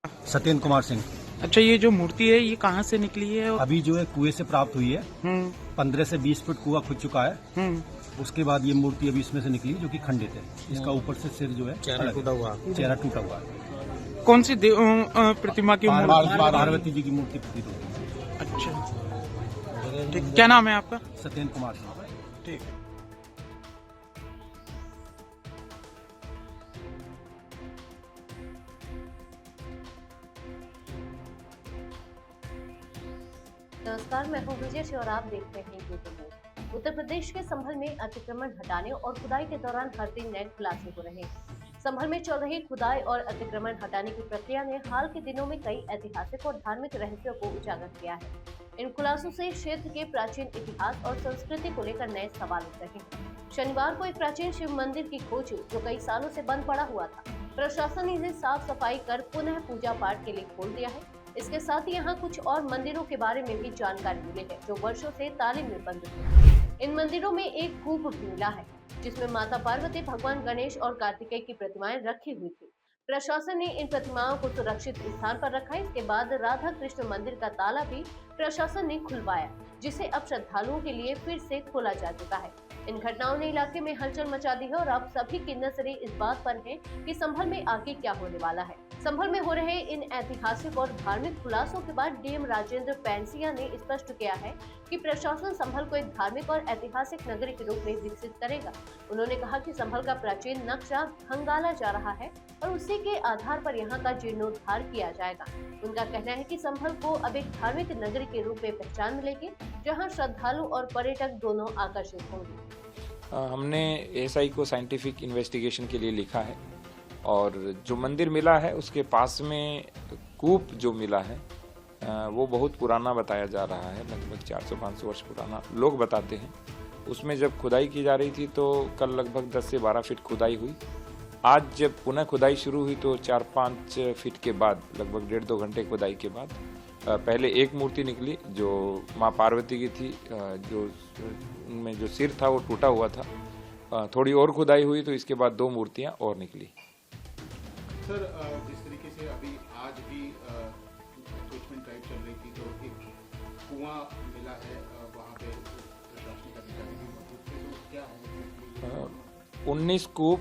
सत्येंद्र कुमार सिंह। अच्छा, ये जो मूर्ति है ये कहाँ से निकली है? और अभी जो है कुएं से प्राप्त हुई है। 15 से 20 फुट कुआं खुद चुका है। उसके बाद ये मूर्ति अभी इसमें से निकली जो कि खंडित है। इसका ऊपर से सिर जो है चेहरा टूटा हुआ है। कौन सी प्रतिमा की मूर्ति? पार्वती जी की मूर्ति प्रतीत होती है। अच्छा, ठीक। क्या नाम है आपका? सत्येंद्र कुमार सिंह। ठीक। नमस्कार, मैं हूं विजय सिंह और आप देख रहे हैं यूट्यूब न्यूज। उत्तर प्रदेश के संभल में अतिक्रमण हटाने और खुदाई के दौरान हर दिन नए खुलासे हो रहे हैं। संभल में चल रही खुदाई और अतिक्रमण हटाने की प्रक्रिया ने हाल के दिनों में कई ऐतिहासिक और धार्मिक रहस्यों को उजागर किया है। इन खुलासों से क्षेत्र के प्राचीन इतिहास और संस्कृति को लेकर नए सवाल उठ रहे हैं। शनिवार को एक प्राचीन शिव मंदिर की खोज हुई जो कई सालों से बंद पड़ा हुआ था। प्रशासन ने इसे साफ सफाई कर पुनः पूजा पाठ के लिए खोल दिया है। इसके साथ ही यहाँ कुछ और मंदिरों के बारे में भी जानकारी मिली है जो वर्षों से ताले में बंद थे। इन मंदिरों में एक कूप भी मिला है जिसमें माता पार्वती, भगवान गणेश और कार्तिकेय की प्रतिमाएं रखी हुई थी। प्रशासन ने इन प्रतिमाओं को सुरक्षित स्थान पर रखा। इसके बाद राधा कृष्ण मंदिर का ताला भी प्रशासन ने खुलवाया, जिसे अब श्रद्धालुओं के लिए फिर से खोला जा चुका है। इन घटनाओं ने इलाके में हलचल मचा दी है और अब सभी की नजरें इस बात पर है कि संभल में आगे क्या होने वाला है। संभल में हो रहे इन ऐतिहासिक और धार्मिक खुलासों के बाद डीएम राजेंद्र पैंसिया ने स्पष्ट किया है कि प्रशासन संभल को एक धार्मिक और ऐतिहासिक नगरी के रूप में विकसित करेगा। उन्होंने कहा कि संभल का प्राचीन नक्शा खंगाला जा रहा है और उसी के आधार पर यहाँ का जीर्णोद्धार किया जाएगा। उनका कहना है कि संभल को अब एक धार्मिक नगरी के रूप में पहचान मिलेगी जहाँ श्रद्धालु और पर्यटक दोनों आकर्षित होंगे। हमने एएसआई को साइंटिफिक इन्वेस्टिगेशन के लिए लिखा है और जो मंदिर मिला है उसके पास में कूप जो मिला है वो बहुत पुराना बताया जा रहा है, लगभग 400-500 वर्ष पुराना लोग बताते हैं। उसमें जब खुदाई की जा रही थी तो कल लगभग 10 से 12 फीट खुदाई हुई। आज जब पुनः खुदाई शुरू हुई तो 4-5 फीट के बाद, लगभग 1.5-2 घंटे खुदाई के बाद पहले एक मूर्ति निकली जो माँ पार्वती की थी, जो उनमें जो सिर था वो टूटा हुआ था। थोड़ी और खुदाई हुई तो इसके बाद 2 मूर्तियाँ और निकली। सर, जिस तरीके से अभी आज भी एनक्रोचमेंट ड्राइव चल रही थी तो एक कुआं मिला है, वहाँ पे प्रशासनिक अधिकारी भी मौजूद थे, तो क्या है? 19 कूप,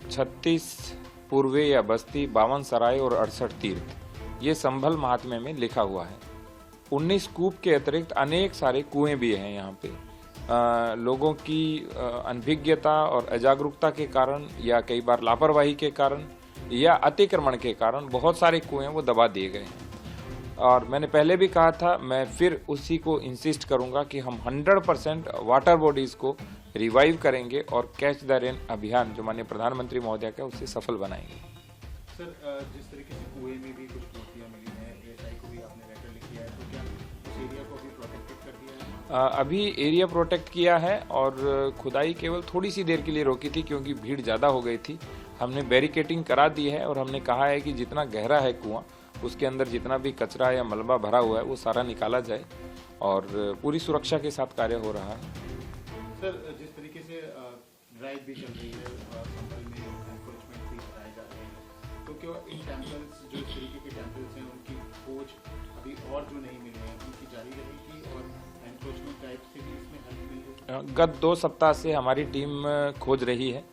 36 पूर्वे या बस्ती, 52 सराय और 68 तीर्थ, ये संभल महात्म्य में लिखा हुआ है। 19 कूप के अतिरिक्त अनेक सारे कुएं भी हैं यहाँ पे। लोगों की अनभिज्ञता और अजागरूकता के कारण या कई बार लापरवाही के कारण या अतिक्रमण के कारण बहुत सारे कुएं वो दबा दिए गए हैं। और मैंने पहले भी कहा था, मैं फिर उसी को इंसिस्ट करूंगा कि हम 100% वाटर बॉडीज को रिवाइव करेंगे और कैच द रेन अभियान जो माननीय प्रधानमंत्री महोदय का उससे सफल बनाएंगे। सर, जिस तरीके से कुएं में भी कुछ मूर्तियाँ मिली हैं, एएसआई को भी आपने लेटर लिखी है, तो क्या उस एरिया को अभी प्रोटेक्टेड कर दिया है? अभी एरिया प्रोटेक्ट किया है और खुदाई केवल थोड़ी सी देर के लिए रोकी थी क्योंकि भीड़ ज़्यादा हो गई थी। हमने बैरिकेटिंग करा दी है और हमने कहा है कि जितना गहरा है कुआं उसके अंदर जितना भी कचरा या मलबा भरा हुआ है वो सारा निकाला जाए और पूरी सुरक्षा के साथ कार्य हो रहा है। सर, जिस तरीके से ड्राइव भी चल रही है, संभल में एनक्रोचमेंट भी हटाए जा रहे हैं, तो क्या इन टेम्पल्स, जो इस तरीके के टेम्पल्स हैं, उनकी खोज अभी और जो नहीं मिले हैं उनकी जारी रहेगी और एनक्रोचमेंट ड्राइव से भी इसमें हेल्प मिलेगी? गत 2 सप्ताह से हमारी टीम खोज रही है,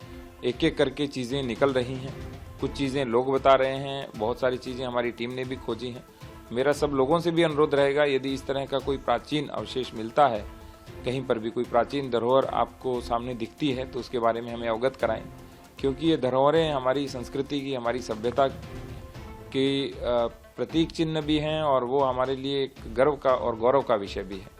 एक एक करके चीज़ें निकल रही हैं। कुछ चीज़ें लोग बता रहे हैं, बहुत सारी चीज़ें हमारी टीम ने भी खोजी हैं। मेरा सब लोगों से भी अनुरोध रहेगा, यदि इस तरह का कोई प्राचीन अवशेष मिलता है, कहीं पर भी कोई प्राचीन धरोहर आपको सामने दिखती है तो उसके बारे में हमें अवगत कराएं, क्योंकि ये धरोहरें हमारी संस्कृति की, हमारी सभ्यता की प्रतीक चिन्ह भी हैं और वो हमारे लिए एक गर्व का और गौरव का विषय भी है।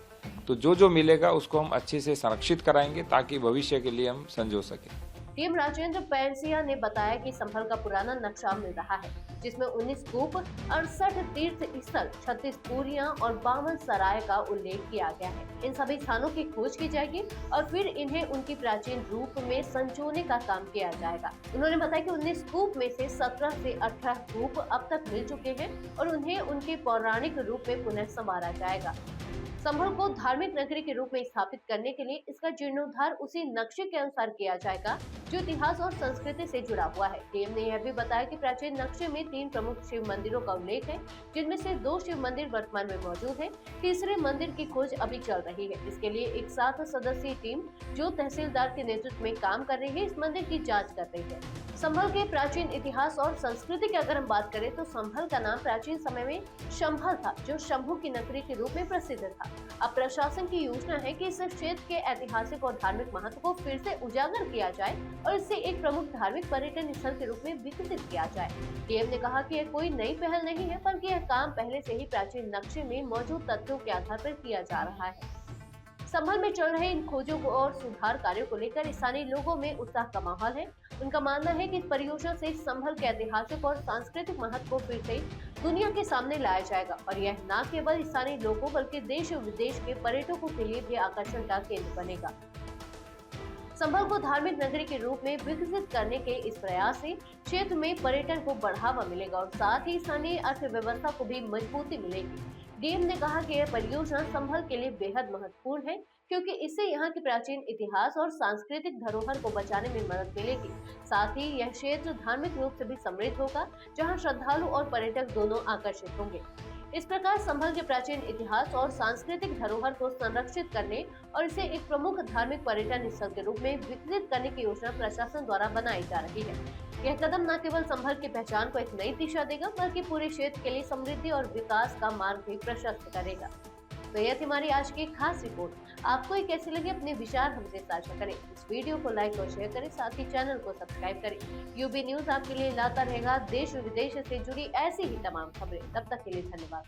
तो जो मिलेगा उसको हम अच्छे से संरक्षित कराएंगे ताकि भविष्य के लिए हम संजो सकें। डीएम राजेंद्र पैंसिया ने बताया कि संभल का पुराना नक्शा मिल रहा है जिसमें 19 कूप, 68 तीर्थ स्थल, 36 पूरियां और 52 सराय का उल्लेख किया गया है। इन सभी स्थानों की खोज की जाएगी और फिर इन्हें उनकी प्राचीन रूप में संजोने का काम किया जाएगा। उन्होंने बताया कि 19 कूप में से 17 से 18 कूप अब तक मिल चुके हैं और उन्हें उनके पौराणिक रूप में पुनः संवारा जाएगा। संभल को धार्मिक नगरी के रूप में स्थापित करने के लिए इसका जीर्णोद्धार उसी नक्शे के अनुसार किया जाएगा जो इतिहास और संस्कृति से जुड़ा हुआ है। डीएम ने यह भी बताया कि प्राचीन नक्शे में 3 प्रमुख शिव मंदिरों का उल्लेख है, जिनमें से 2 शिव मंदिर वर्तमान में मौजूद है। तीसरे मंदिर की खोज अभी चल रही है। इसके लिए एक 7 सदस्यीय टीम जो तहसीलदार के नेतृत्व में काम कर रही है, इस मंदिर की जाँच कर रही है। संभल के प्राचीन इतिहास और संस्कृति की अगर हम बात करें तो संभल का नाम प्राचीन समय में शंभल था, जो शंभू की नगरी के रूप में प्रसिद्ध था। अब प्रशासन की योजना है कि इस क्षेत्र के ऐतिहासिक और धार्मिक महत्व को फिर से उजागर किया जाए और इसे एक प्रमुख धार्मिक पर्यटन स्थल के रूप में विकसित किया जाए। डीएम ने कहा कि यह कोई नई पहल नहीं है, बल्कि यह काम पहले से ही प्राचीन नक्शे में मौजूद तथ्यों के आधार पर किया जा रहा है। संभल में चल रहे इन खोजों को और सुधार कार्यों को लेकर स्थानीय लोगों में उत्साह का माहौल है। उनका मानना है कि इस परियोजना से संभल के ऐतिहासिक और सांस्कृतिक महत्व को फिर से दुनिया के सामने लाया जाएगा और यह न केवल स्थानीय लोगों बल्कि देश विदेश के पर्यटकों के लिए भी आकर्षण का केंद्र बनेगा। संभल को धार्मिक नगरी के रूप में विकसित करने के इस प्रयास से क्षेत्र में पर्यटन को बढ़ावा मिलेगा और साथ ही स्थानीय अर्थव्यवस्था को भी मजबूती मिलेगी। डीएम ने कहा कि यह परियोजना संभल के लिए बेहद महत्वपूर्ण है, क्योंकि इससे यहाँ के प्राचीन इतिहास और सांस्कृतिक धरोहर को बचाने में मदद मिलेगी। साथ ही यह क्षेत्र धार्मिक रूप से भी समृद्ध होगा, जहाँ श्रद्धालु और पर्यटक दोनों आकर्षित होंगे। इस प्रकार संभल के प्राचीन इतिहास और सांस्कृतिक धरोहर को संरक्षित करने और इसे एक प्रमुख धार्मिक पर्यटन स्थल के रूप में विकसित करने की योजना प्रशासन द्वारा बनाई जा रही है। यह कदम न केवल संभल की पहचान को एक नई दिशा देगा, बल्कि पूरे क्षेत्र के लिए समृद्धि और विकास का मार्ग भी प्रशस्त करेगा। तो यह थी हमारी आज की खास रिपोर्ट। आपको ये कैसी लगी, अपने विचार हमसे साझा करें। इस वीडियो को लाइक और शेयर करें, साथ ही चैनल को सब्सक्राइब करें। यूबी न्यूज आपके लिए लाता रहेगा देश विदेश से जुड़ी ऐसी ही तमाम खबरें। तब तक के लिए धन्यवाद।